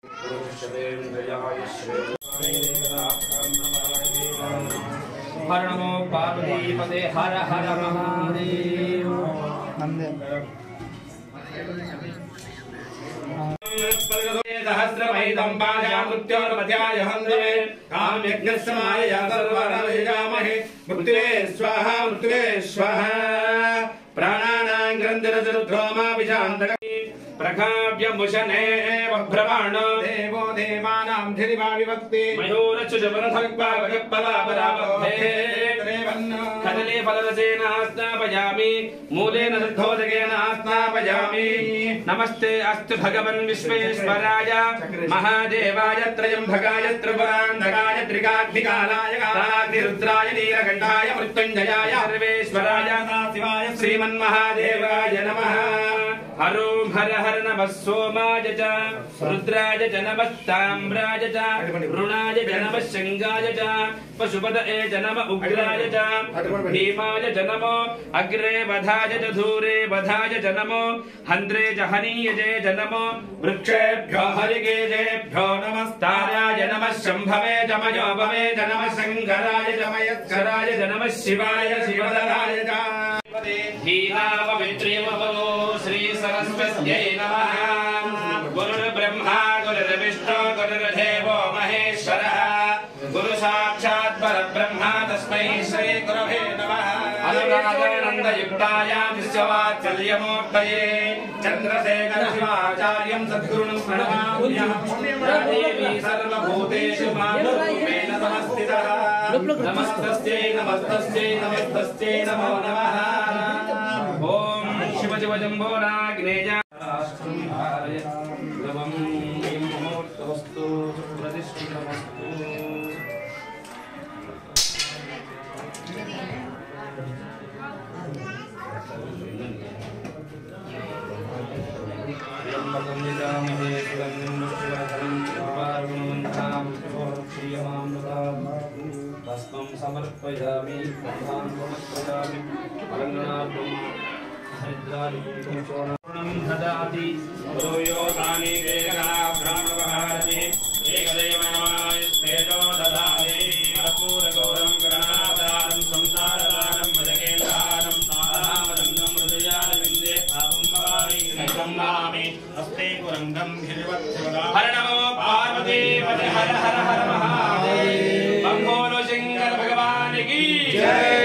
हर नमो पार्वतीपते हर हर महादेव। सहस्रमहितं पाजामृत्योर्मध्याय हन्वे काम्यज्ञस्य मायया सर्वरामहे मृत्युवे स्वाहा मृत्युवे स्वाहा प्राणानां ग्रन्थिरसरुद्रोमा विशान्तक प्रकाव्य मुशने भ्रमाणो देवो देवानां धिरिमा विभक्ति मयूरच्युतवनधक्पावगप्पलापरापद्धे कदली फलरसेन स्नापयामि मूलेन दद्धोदकेन स्नापयामि नमस्ते अस्तु भगवन् विश्वेश्वराय महादेवाय त्रयम्बकाय त्रिपुरान्तकाय त्रिकाग्निकालाय कालाग्निरुद्राय नीलकण्ठाय मृत्युञ्जयाय सर्वेश्वराय शिवाय श्रीमन्महादेवाय नमः। हरों हर हर नमः सोमाय च रुद्राय च नमः ताम्राय च रुणाय च नमः शंगाय च पशुपतये च नमः उग्राय च भीमाय च नमो अग्रे वधाय च धूरे वधाय च नमो हन्त्रे च हनीयजे च नमो वृक्षेभ्यो हरिकेशेभ्यो नमस्ताराय नमः शम्भवे च मयोभवे च नमः शङ्कराय च मयस्कराय च नमः शिवाय शिवदराय च हीनापवित्रीमपो श्री सरस्वत्यै नमः। गुरुर्ब्रह्मा गुरुर्विष्णु गुरुर्देवो महेश्वरः गुरु साक्षात् परब्रह्म तस्मै श्री गुरवे नमः। अनुरागानन्दयुक्ताय विश्ववात्सल्यमूर्तये चन्द्रशेखर शिवाचार्यं सद्गुरुं प्रणमाम्यहं। देवी सर्वभूतेषु मातृरूपेण संस्थितः नमस्तस्यै नमस्तस्यै नमस्तस्यै नमो नमः। ओम शिव शिव जम्बोराग्नेय नमः मुहूर्तमस्तु प्रतिष्ठितमस्तु। तस्मं समर्पयामि समर्पयामि अलंकरणार्थं हरिद्रादिपूतं चूर्णं ददाति भूयोतानि वेगना ब्राह्मणभारति एकदेव नमाय तेजो ददाति कर्पूरगौरं गणाधारं संसारदानं भजकेन्द्रानं सारामरङ्गं हृदयारविन्दे पापं नमामि हस्ते कुरङ्गं गिरिवत्सवदा। हर नमो पार्वतीपते हर हर हर महादेव। बोलो शंकर भगवान की जय।